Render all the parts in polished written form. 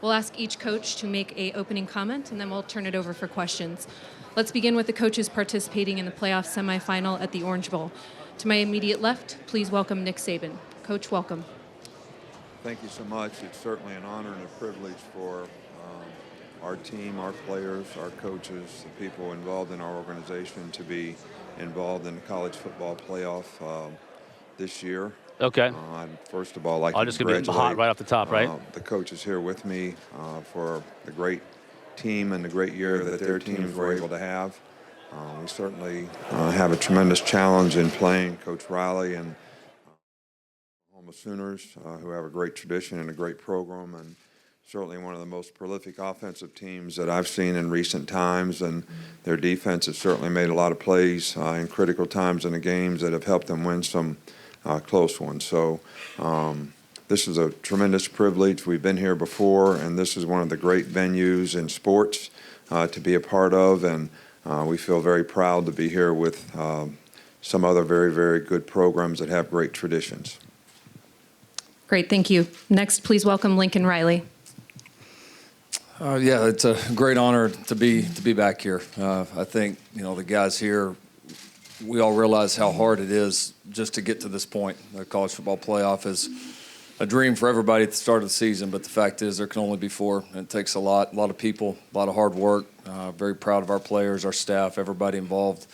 We'll ask each coach to make an opening comment, and then we'll turn it over for questions. Let's begin with the coaches participating in the playoff semifinal at the Orange Bowl. To my immediate left, please welcome Nick Saban. Coach, welcome. Thank you so much. It's certainly an honor and a privilege for our team, our players, our coaches, the people involved in our organization to be involved in the college football playoff this year. Okay. I'd first of all like to just gonna be congratulate hot right off the top, right? The coaches here with me for the great team and the great year that their teams were able to have. We certainly have a tremendous challenge in playing Coach Riley and Oklahoma Sooners, who have a great tradition and a great program, and certainly one of the most prolific offensive teams that I've seen in recent times, and their defense has certainly made a lot of plays in critical times in the games that have helped them win some close ones. So this is a tremendous privilege. We've been here before, and this is one of the great venues in sports to be a part of, and we feel very proud to be here with some other very, very good programs that have great traditions. Great, thank you. Next, please welcome Lincoln Riley. Yeah, it's a great honor to be back here. I think, the guys here, we all realize how hard it is just to get to this point. The college football playoff is a dream for everybody at the start of the season, but the fact is there can only be four. And it takes a lot of people, a lot of hard work. Very proud of our players, our staff, everybody involved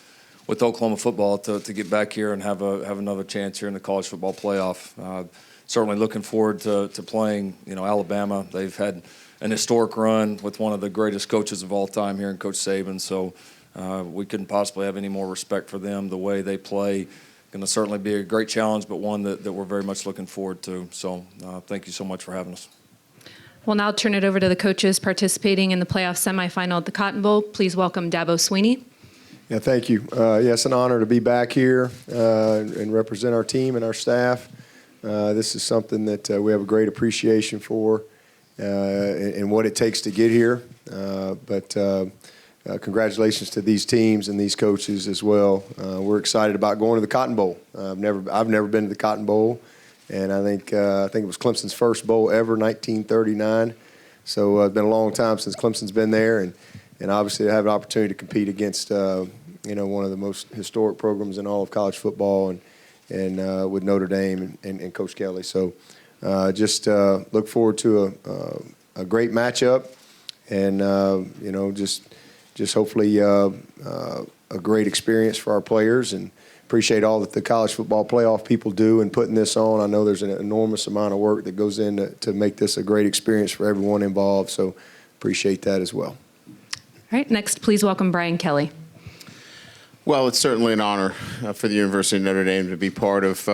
with Oklahoma football to get back here and have another chance here in the college football playoff. Certainly looking forward to playing, Alabama. They've had an historic run with one of the greatest coaches of all time here in Coach Saban. So we couldn't possibly have any more respect for them, the way they play. Going to certainly be a great challenge, but one that we're very much looking forward to. So thank you so much for having us. We'll now turn it over to the coaches participating in the playoff semifinal at the Cotton Bowl. Please welcome Dabo Sweeney. Yeah, thank you. It's an honor to be back here and represent our team and our staff. This is something that we have a great appreciation for and what it takes to get here. But congratulations to these teams and these coaches as well. We're excited about going to the Cotton Bowl. I've never been to the Cotton Bowl, and I think it was Clemson's first bowl ever, 1939. So it's been a long time since Clemson's been there, and obviously to have an opportunity to compete against one of the most historic programs in all of college football, and with Notre Dame and Coach Kelly. So just look forward to a great matchup, and just hopefully a great experience for our players, and appreciate all that the college football playoff people do in putting this on. I know there's an enormous amount of work that goes in to make this a great experience for everyone involved, so appreciate that as well. All right, next, please welcome Brian Kelly. Well, it's certainly an honor for the University of Notre Dame to be part of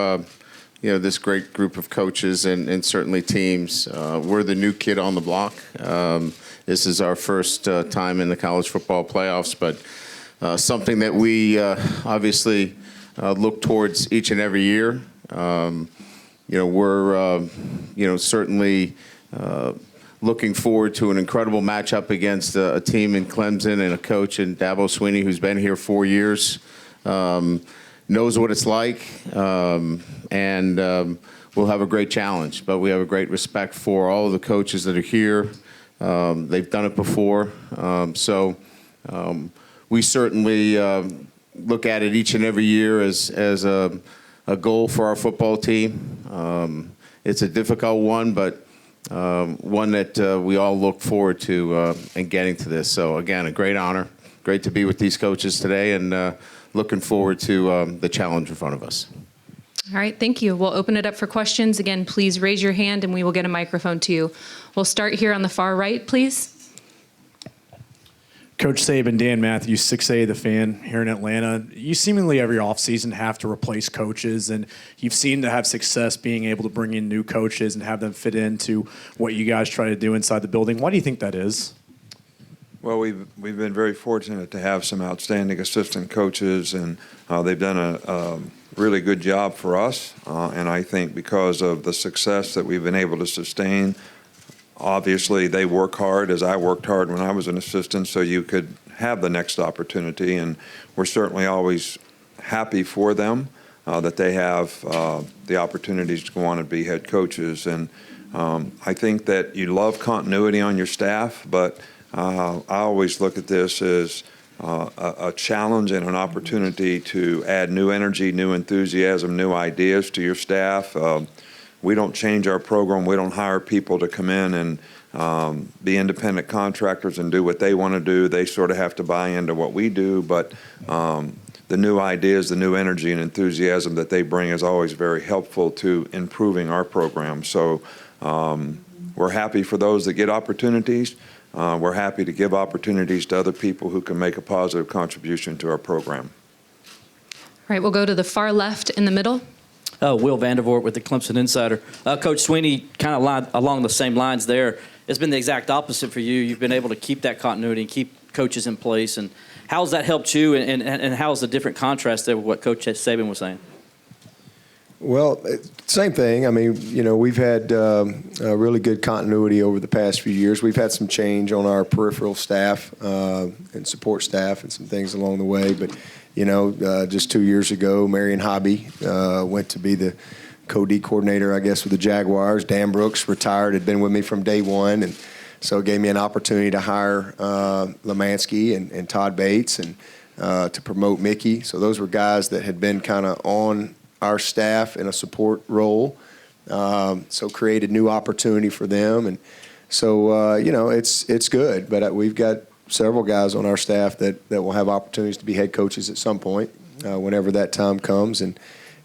this great group of coaches and certainly teams. We're the new kid on the block. This is our first time in the college football playoffs, but something that we obviously look towards each and every year. We're certainly looking forward to an incredible matchup against a team in Clemson and a coach in Dabo Sweeney who's been here 4 years, knows what it's like, and we'll have a great challenge. But we have a great respect for all of the coaches that are here. They've done it before, so we certainly look at it each and every year as a goal for our football team. It's a difficult one, but one that we all look forward to in getting to this. So again, a great honor. Great to be with these coaches today, and looking forward to the challenge in front of us. All right, thank you. We'll open it up for questions. Again, please raise your hand and we will get a microphone to you. We'll start here on the far right, please. Coach Saban, Dan Matthews, 6A The Fan here in Atlanta. You seemingly every offseason have to replace coaches, and you've seemed to have success being able to bring in new coaches and have them fit into what you guys try to do inside the building. Why do you think that is? Well, we've been very fortunate to have some outstanding assistant coaches, and they've done a really good job for us. And I think because of the success that we've been able to sustain, obviously they work hard as I worked hard when I was an assistant, so you could have the next opportunity. And we're certainly always happy for them that they have the opportunities to go on and be head coaches. And I think that you love continuity on your staff, but I always look at this as a challenge and an opportunity to add new energy, new enthusiasm, new ideas to your staff. We don't change our program. We don't hire people to come in and be independent contractors and do what they want to do. They sort of have to buy into what we do, but the new ideas, the new energy and enthusiasm that they bring is always very helpful to improving our program. So we're happy for those that get opportunities. We're happy to give opportunities to other people who can make a positive contribution to our program. All right, we'll go to the far left in the middle. Will Vandervoort with the Clemson Insider. Coach Sweeney, kind of along the same lines there. It's been the exact opposite for you. You've been able to keep that continuity and keep coaches in place. And how's that helped you, and how's the different contrast there with what Coach Saban was saying? Well, same thing. I mean, you know, we've had really good continuity over the past few years. We've had some change on our peripheral staff and support staff and some things along the way. But, you know, just 2 years ago, Marion Hobby went to be the co-D coordinator, I guess, with the Jaguars. Dan Brooks retired, had been with me from day one, and so it gave me an opportunity to hire Lemansky and Todd Bates and to promote Mickey. So those were guys that had been kind of on our staff in a support role, so created new opportunity for them. And so, you know, it's good, but we've got several guys on our staff that will have opportunities to be head coaches at some point, whenever that time comes. And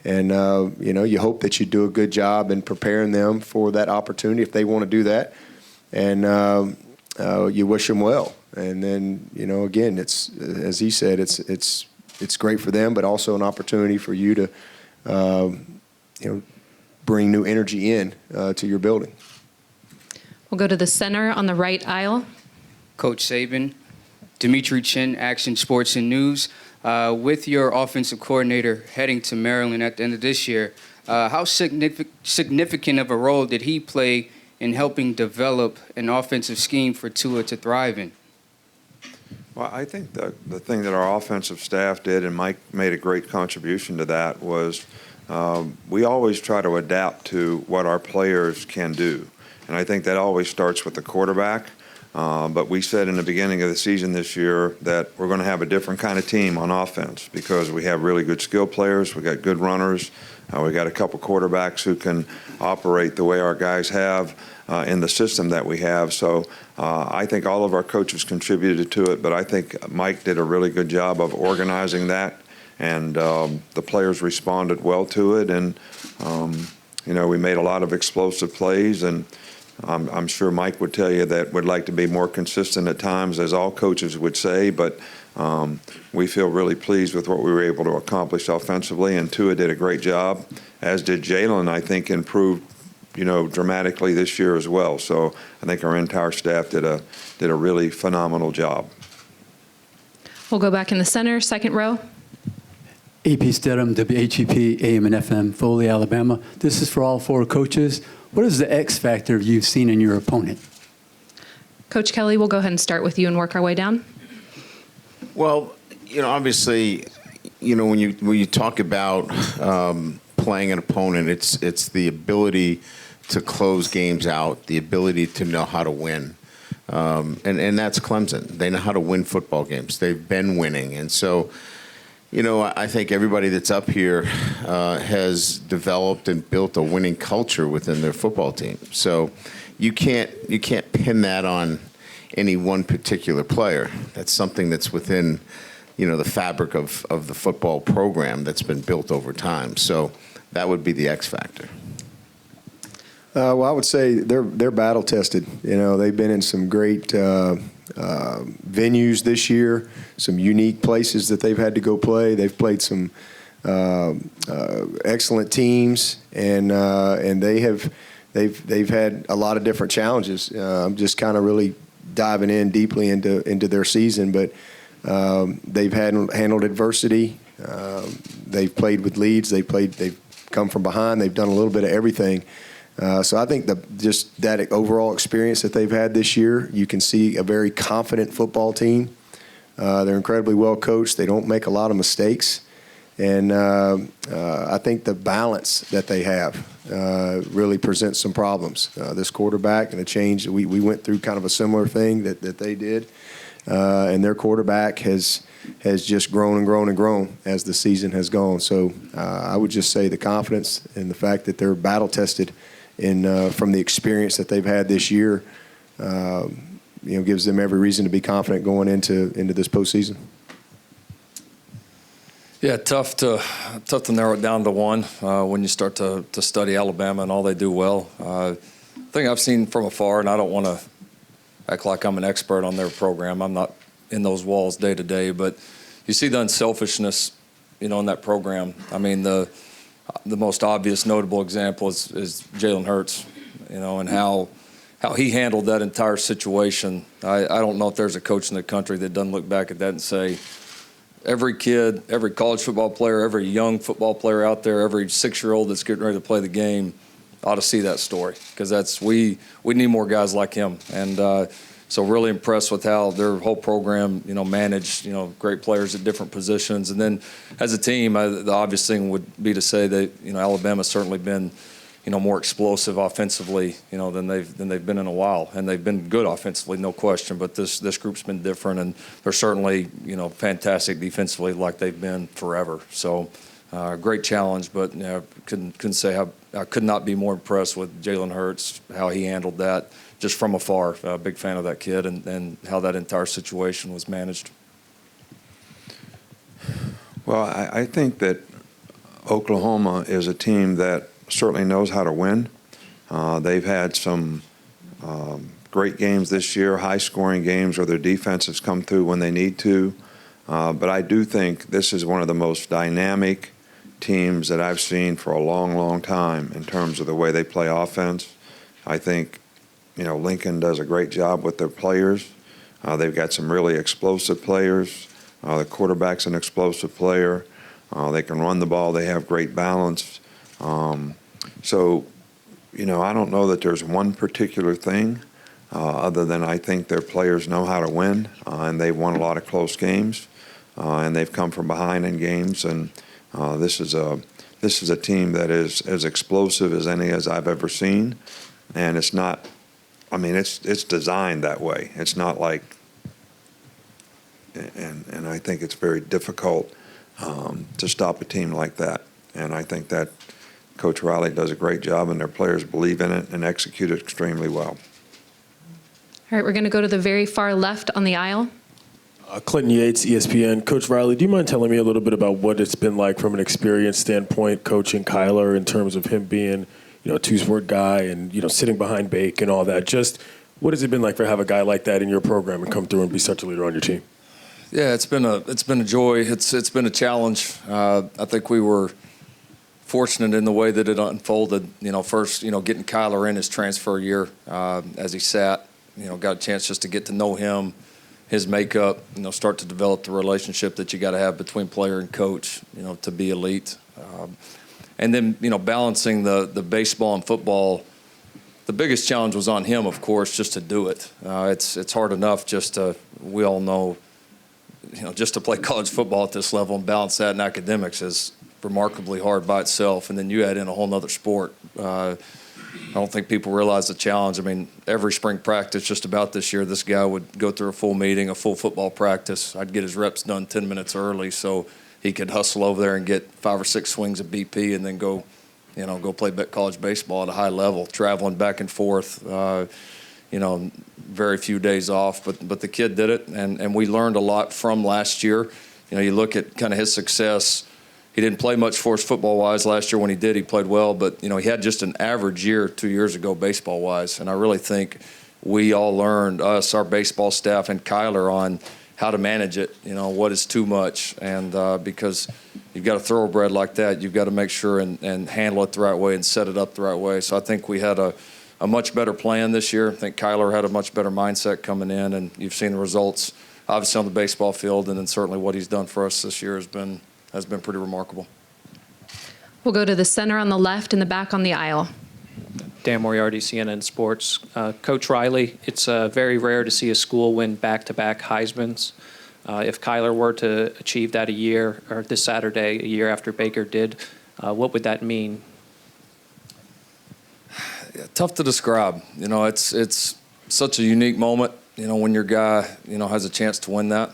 you know, you hope that you do a good job in preparing them for that opportunity if they want to do that. And you wish them well. And then, you know, again, it's, as he said, it's great for them, but also an opportunity for you to, you know, bring new energy in to your building. We'll go to the center on the right aisle. Coach Saban, Dimitri Chin, Action Sports and News. With your offensive coordinator heading to Maryland at the end of this year, how significant of a role did he play in helping develop an offensive scheme for Tua to thrive in? Well, I think the thing that our offensive staff did, and Mike made a great contribution to that, was we always try to adapt to what our players can do. And I think that always starts with the quarterback. But we said in the beginning of the season this year that we're going to have a different kind of team on offense because we have really good skill players, we got good runners, we got a couple quarterbacks who can operate the way our guys have in the system that we have. So I think all of our coaches contributed to it, but I think Mike did a really good job of organizing that, and the players responded well to it. And, you know, we made a lot of explosive plays, and I'm sure Mike would tell you that we'd like to be more consistent at times, as all coaches would say, but we feel really pleased with what we were able to accomplish offensively, and Tua did a great job, as did Jalen. I think improved, you know, dramatically this year as well. So I think our entire staff did a really phenomenal job. We'll go back in the center, second row. AP Stedham, WHEP, AM and FM, Foley, Alabama. This is for all four coaches. What is the X factor you've seen in your opponent? Coach Kelly, we'll go ahead and start with you and work our way down. Well, you know, obviously, you know, when you talk about playing an opponent, it's the ability to close games out, the ability to know how to win, and that's Clemson. They know how to win football games. They've been winning, and so, you know, I think everybody that's up here has developed and built a winning culture within their football team. So you can't pin that on any one particular player. That's something that's within, you know, the fabric of the football program that's been built over time. So that would be the X factor. Well, I would say they're battle tested. You know, they've been in some great venues this year, some unique places that they've had to go play. They've played some excellent teams, and they've had a lot of different challenges. I'm just kind of really diving in deeply into their season, but they've handled adversity. They've played with leads. They've come from behind. They've done a little bit of everything. So I think just that overall experience that they've had this year, you can see a very confident football team. They're incredibly well coached. They don't make a lot of mistakes. And I think the balance that they have really presents some problems. This quarterback and the change, we went through kind of a similar thing that they did. And their quarterback has just grown and grown and grown as the season has gone. So I would just say the confidence and the fact that they're battle tested from the experience that they've had this year, gives them every reason to be confident going into this postseason. Yeah, tough to narrow it down to one when you start to study Alabama and all they do well. The thing I've seen from afar, and I don't want to act like I'm an expert on their program. I'm not in those walls day to day, but you see the unselfishness, in that program. I mean, the most obvious notable example is Jalen Hurts, and how he handled that entire situation. I don't know if there's a coach in the country that doesn't look back at that and say, every kid, every college football player, every young football player out there, every 6-year-old that's getting ready to play the game ought to see that story, because we need more guys like him. And so really impressed with how their whole program, managed, great players at different positions. And then as a team, the obvious thing would be to say that, Alabama's certainly been, more explosive offensively, than they've been in a while. And they've been good offensively, no question. But this group's been different, and they're certainly, fantastic defensively like they've been forever. So great challenge, but couldn't say I could not be more impressed with Jalen Hurts, how he handled that just from afar. Big fan of that kid and how that entire situation was managed. Well, I think that Oklahoma is a team that certainly knows how to win. They've had some great games this year, high-scoring games where their defense has come through when they need to. But I do think this is one of the most dynamic teams that I've seen for a long, long time in terms of the way they play offense. I think, Lincoln does a great job with their players. They've got some really explosive players. The quarterback's an explosive player. They can run the ball. They have great balance. So, I don't know that there's one particular thing other than I think their players know how to win, and they've won a lot of close games, and they've come from behind in games. And this is a team that is as explosive as any as I've ever seen, and it's not. I mean, it's designed that way. It's not like, and I think it's very difficult to stop a team like that. And I think that Coach Riley does a great job, and their players believe in it and execute it extremely well. All right, we're going to go to the very far left on the aisle. Clinton Yates, ESPN. Coach Riley, do you mind telling me a little bit about what it's been like from an experience standpoint, coaching Kyler, in terms of him being, a two-sport guy and, sitting behind Bake and all that? Just what has it been like for have a guy like that in your program and come through and be such a leader on your team? Yeah, it's been a joy. It's been a challenge. I think we were fortunate in the way that it unfolded. First, getting Kyler in his transfer year as he sat, got a chance just to get to know him, his makeup, start to develop the relationship that you got to have between player and coach, to be elite. And then, balancing the baseball and football. The biggest challenge was on him, of course, just to do it. It's hard enough we all know, just to play college football at this level and balance that in academics is remarkably hard by itself. And then you add in a whole nother sport. I don't think people realize the challenge. I mean, every spring practice just about this year, this guy would go through a full meeting, a full football practice. I'd get his reps done 10 minutes early so he could hustle over there and get 5 or 6 swings of BP and then go play college baseball at a high level, traveling back and forth, very few days off. But the kid did it, and we learned a lot from last year. You look at kind of his success. He didn't play much for us football-wise last year. When he did, he played well. But, he had just an average year 2 years ago baseball-wise. And I really think we all learned, us, our baseball staff, and Kyler, on how to manage it, what is too much. And because you've got a thoroughbred like that, you've got to make sure and handle it the right way and set it up the right way. So I think we had a much better plan this year. I think Kyler had a much better mindset coming in, and you've seen the results, obviously, on the baseball field, and then certainly what he's done for us this year has been pretty remarkable. We'll go to the center on the left and the back on the aisle. Dan Moriarty, CNN Sports. Coach Riley, it's very rare to see a school win back-to-back Heismans. If Kyler were to achieve that this Saturday, a year after Baker did, what would that mean? Yeah, tough to describe. It's such a unique moment. When your guy, has a chance to win that.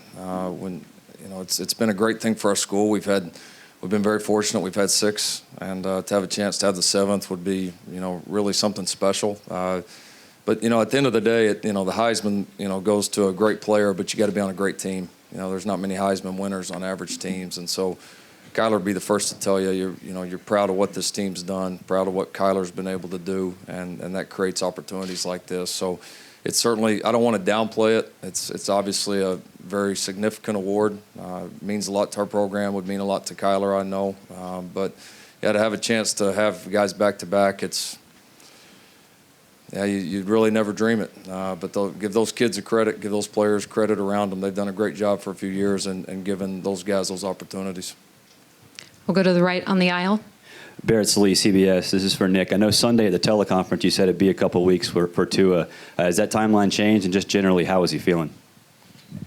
It's been a great thing for our school. We've been very fortunate. We've had 6, and to have a chance to have the 7th would be, really something special. But at the end of the day, the Heisman, goes to a great player, but you got to be on a great team. There's not many Heisman winners on average teams, and so Kyler would be the first to tell you, you're proud of what this team's done, proud of what Kyler's been able to do, and that creates opportunities like this. So it's certainly, I don't want to downplay it. It's obviously a very significant award. It means a lot to our program, would mean a lot to Kyler, I know. But to have a chance to have guys back-to-back, you'd really never dream it. But they'll give those kids credit, give those players credit around them. They've done a great job for a few years and given those guys those opportunities. We'll go to the right on the aisle. Barrett Salee, CBS. This is for Nick. I know Sunday at the teleconference you said it'd be a couple weeks for Tua. Has that timeline changed, and just generally, how is he feeling?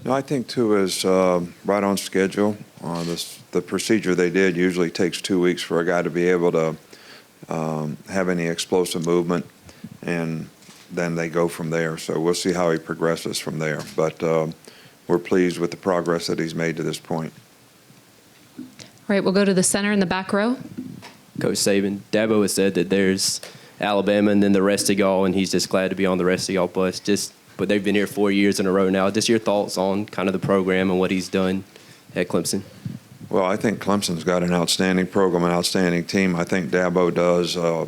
No, I think Tua is right on schedule. The procedure they did usually takes 2 weeks for a guy to be able to have any explosive movement, and then they go from there. So we'll see how he progresses from there. But we're pleased with the progress that he's made to this point. All right, we'll go to the center in the back row. Coach Saban, Dabo has said that there's Alabama and then the rest of y'all, and he's just glad to be on the rest of y'all bus. But they've been here 4 years in a row now. Just your thoughts on kind of the program and what he's done at Clemson. Well, I think Clemson's got an outstanding program, an outstanding team. I think Dabo does, a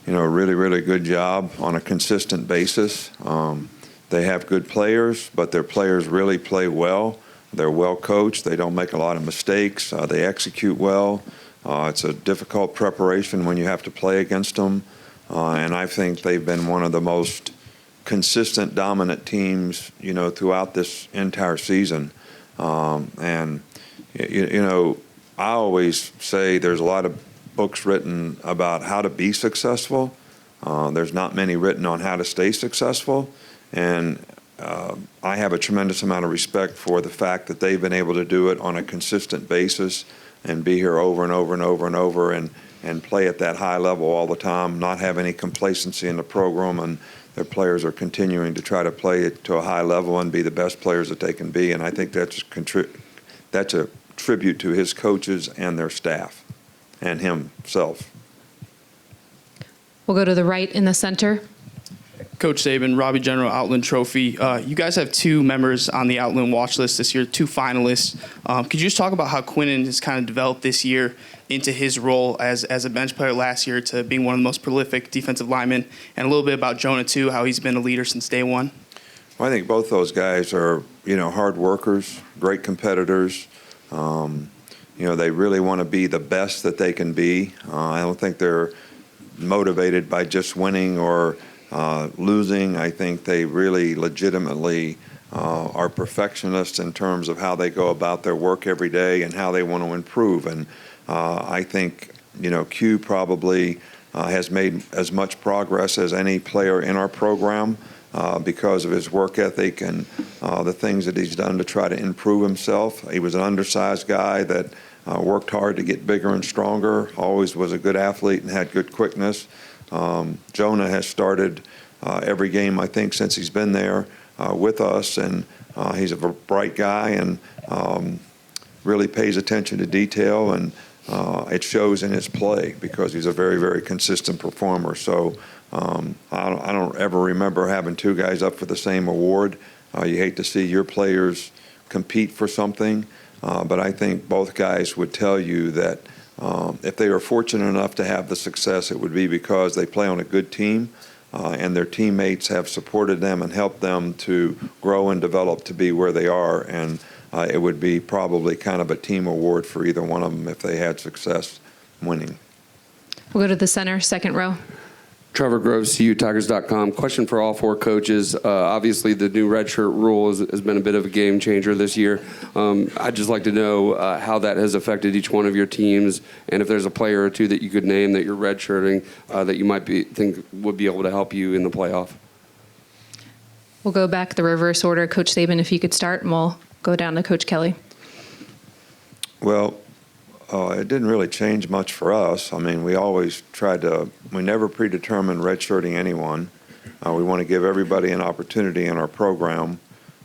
really, really good job on a consistent basis. They have good players, but their players really play well. They're well coached. They don't make a lot of mistakes. They execute well. It's a difficult preparation when you have to play against them. And I think they've been one of the most consistent, dominant teams, throughout this entire season. I always say there's a lot of books written about how to be successful. There's not many written on how to stay successful. And I have a tremendous amount of respect for the fact that they've been able to do it on a consistent basis and be here over and over and over and over and play at that high level all the time, not have any complacency in the program, and their players are continuing to try to play it to a high level and be the best players that they can be. And I think that's a tribute to his coaches and their staff and himself. We'll go to the right in the center. Coach Saban, Robbie General, Outland Trophy. You guys have 2 members on the Outland watch list this year, 2 finalists. Could you just talk about how Quinnen has kind of developed this year into his role as a bench player last year to being one of the most prolific defensive linemen, and a little bit about Jonah, too, how he's been a leader since day one? Well, I think both those guys are, hard workers, great competitors. They really want to be the best that they can be. I don't think they're motivated by just winning or losing. I think they really legitimately are perfectionists in terms of how they go about their work every day and how they want to improve. And I think, Q probably has made as much progress as any player in our program because of his work ethic and the things that he's done to try to improve himself. He was an undersized guy that worked hard to get bigger and stronger, always was a good athlete and had good quickness. Jonah has started every game, I think, since he's been there with us, and he's a bright guy and really pays attention to detail, and it shows in his play because he's a very, very consistent performer. So I don't ever remember having 2 guys up for the same award. You hate to see your players compete for something, but I think both guys would tell you that if they were fortunate enough to have the success, it would be because they play on a good team and their teammates have supported them and helped them to grow and develop to be where they are. And it would be probably kind of a team award for either one of them if they had success winning. We'll go to the center, second row. Trevor Groves, CUTigers.com. Question for all 4 coaches. Obviously, the new redshirt rule has been a bit of a game changer this year. I'd just like to know how that has affected each one of your teams, and if there's a player or 2 that you could name that you're redshirting that you might think would be able to help you in the playoff. We'll go back the reverse order. Coach Saban, if you could start, and we'll go go down to Coach Kelly. Well, it didn't really change much for us. I mean, we always we never predetermined redshirting anyone. We want to give everybody an opportunity in our program.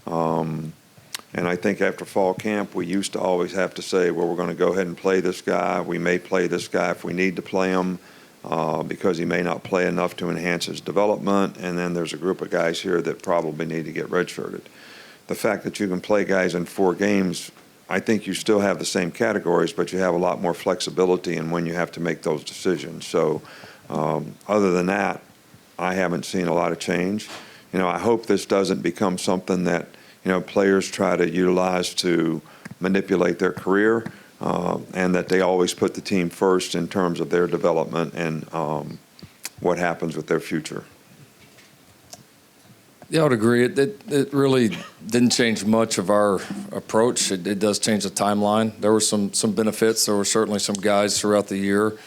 And I think after fall camp, we used to always have to say, well, we're going to go ahead and play this guy. We may play this guy if we need to play him because he may not play enough to enhance his development. And then there's a group of guys here that probably need to get redshirted. The fact that you can play guys in 4 games, I think you still have the same categories, but you have a lot more flexibility in when you have to make those decisions. So other than that, I haven't seen a lot of change. You know, I hope this doesn't become something that, you know, players try to utilize to manipulate their career, and that they always put the team first in terms of their development and what happens with their future. Yeah, I would agree. It really didn't change much of our approach. It does change the timeline. There were some benefits. There were certainly some guys throughout the year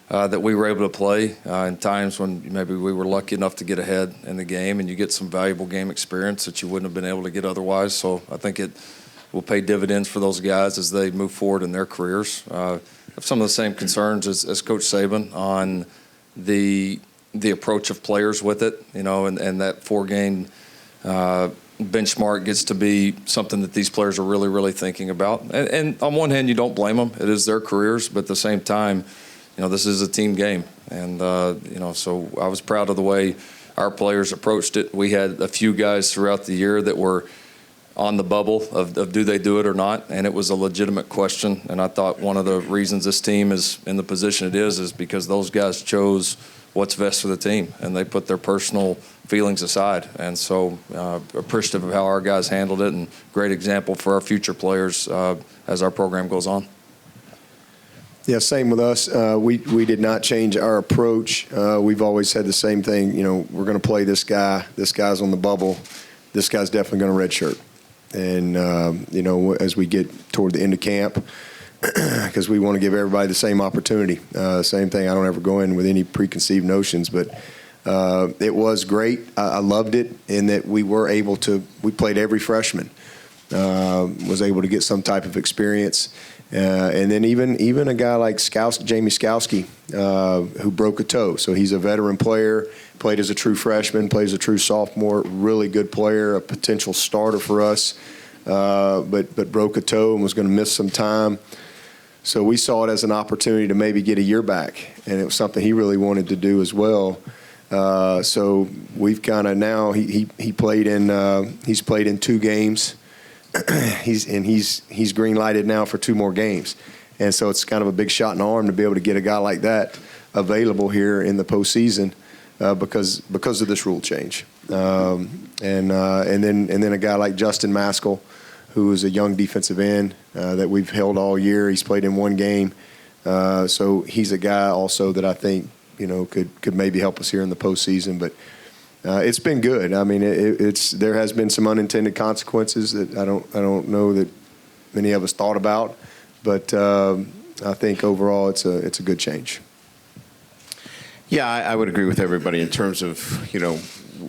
that we were able to play in times when maybe we were lucky enough to get ahead in the game, and you get some valuable game experience that you wouldn't have been able to get otherwise. So I think it will pay dividends for those guys as they move forward in their careers. I have some of the same concerns as Coach Saban on the approach of players with it, you know, and that 4-game benchmark gets to be something that these players are really, really thinking about. And on one hand, you don't blame them. It is their careers, but at the same time, you know, this is a team game. And, you know, so I was proud of the way our players approached it. We had a few guys throughout the year that were on the bubble of do they do it or not, and it was a legitimate question. And I thought one of the reasons this team is in the position it is because those guys chose what's best for the team, and they put their personal feelings aside. And so appreciative of how our guys handled it, and great example for our future players as our program goes on. Yeah, same with us. We did not change our approach. We've always said the same thing. You know, we're going to play this guy. This guy's on the bubble. This guy's definitely going to redshirt. And, you know, as we get toward the end of camp, because we want to give everybody the same opportunity. Same thing. I don't ever go in with any preconceived notions, but it was great. I loved it in that we played every freshman, was able to get some type of experience. And then even a guy like Jamie Skowski, who broke a toe. So he's a veteran player, played as a true freshman, plays a true sophomore, really good player, a potential starter for us, but broke a toe and was going to miss some time. So we saw it as an opportunity to maybe get a year back, and it was something he really wanted to do as well. So we've kind of now he played in he's played in 2 games. He's green lighted now for 2 more games, and so it's kind of a big shot in the arm to be able to get a guy like that available here in the postseason because of this rule change. And then a guy like Justin Maskell, who is a young defensive end that we've held all year. He's played in 1 game, so he's a guy also that I think, you know, could maybe help us here in the postseason. But it's been good. I mean, there has been some unintended consequences that I don't know that many of us thought about, but I think overall it's a good change. Yeah, I would agree with everybody in terms of, you know,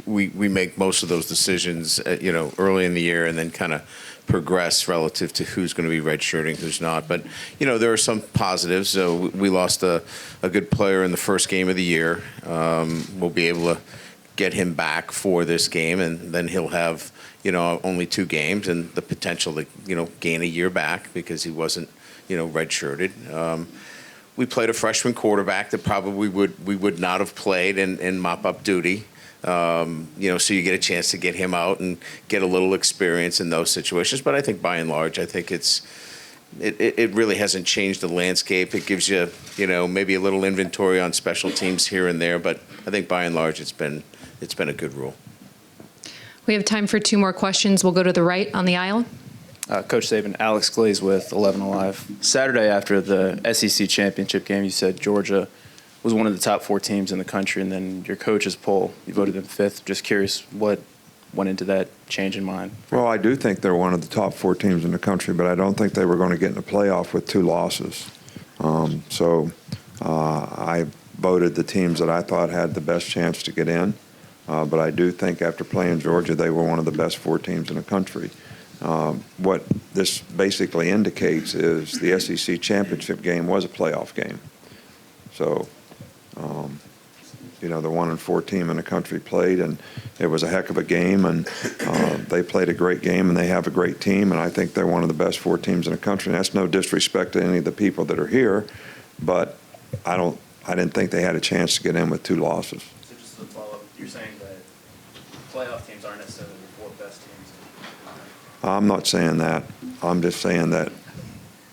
we make most of those decisions, you know, early in the year, and then kind of progress relative to who's going to be redshirting, who's not. But, you know, there are some positives. So we lost a good player in the first game of the year. We'll be able to get him back for this game, and then he'll have, you know, only 2 games and the potential to, you know, gain a year back because he wasn't, you know, redshirted. We played a freshman quarterback that probably we would not have played in mop-up duty. You know, so you get a chance to get him out and get a little experience in those situations. But I think by and large, I think it really hasn't changed the landscape. It gives you, you know, maybe a little inventory on special teams here and there. But I think by and large, it's been a good rule. We have time for 2 more questions. We'll go to the right on the aisle. Coach Saban, Alex Glaze with 11 Alive. Saturday after the SEC championship game, you said Georgia was one of the top 4 teams in the country, and then your coach's poll, you voted them 5th. Just curious what went into that change in mind. Well, I do think they're one of the top 4 teams in the country, but I don't think they were going to get in the playoff with 2 losses. So I voted the teams that I thought had the best chance to get in. But I do think after playing Georgia, they were one of the best 4 teams in the country. What this basically indicates is the SEC championship game was a playoff game. So, the 1-4 team in the country played, and it was a heck of a game, and they played a great game, and they have a great team, and I think they're one of the best 4 teams in the country. And that's no disrespect to any of the people that are here, but I didn't think they had a chance to get in with 2 losses. So just to follow up, you're saying that playoff teams aren't necessarily the 4 best teams? I'm not saying that. I'm just saying that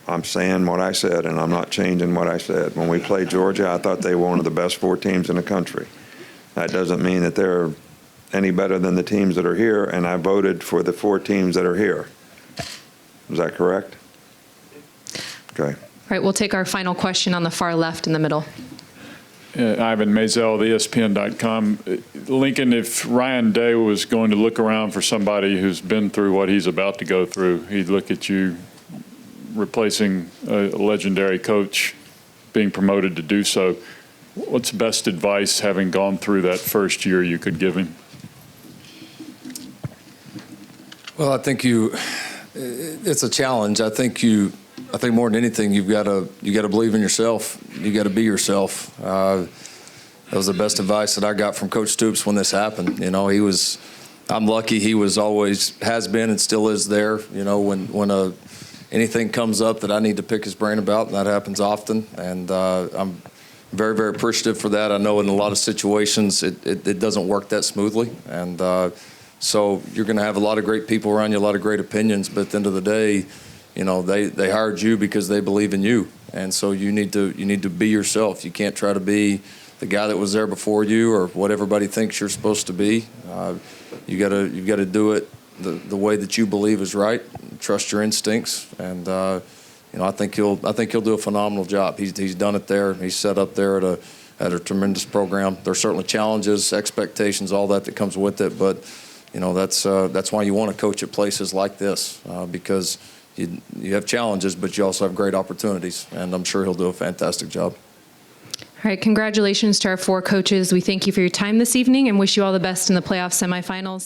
I'm saying what I said, and I'm not changing what I said. When we played Georgia, I thought they were one of the best 4 teams in the country. That doesn't mean that they're any better than the teams that are here, and I voted for the 4 teams that are here. Is that correct? Okay. All right, we'll take our final question on the far left in the middle. Ivan Mazel of ESPN.com. Lincoln, if Ryan Day was going to look around for somebody who's been through what he's about to go through, he'd look at you replacing a legendary coach, being promoted to do so. What's best advice, having gone through that first year, you could give him? Well, I think it's a challenge. I think more than anything, you got to believe in yourself. You got to be yourself. That was the best advice that I got from Coach Stoops when this happened. I'm lucky he was always has been and still is there. When anything comes up that I need to pick his brain about, and that happens often. And I'm very, very appreciative for that. I know in a lot of situations it doesn't work that smoothly. And so you're going to have a lot of great people around you, a lot of great opinions. But at the end of the day, they hired you because they believe in you. And so you need to be yourself. You can't try to be the guy that was there before you or what everybody thinks you're supposed to be. You've got to do it the way that you believe is right. Trust your instincts, and I think he'll do a phenomenal job. He's done it there. He's set up there at a tremendous program. There's certainly challenges, expectations, all that comes with it. But that's why you want to coach at places like this because you have challenges, but you also have great opportunities. And I'm sure he'll do a fantastic job. All right, congratulations to our 4 coaches. We thank you for your time this evening and wish you all the best in the playoff semifinals.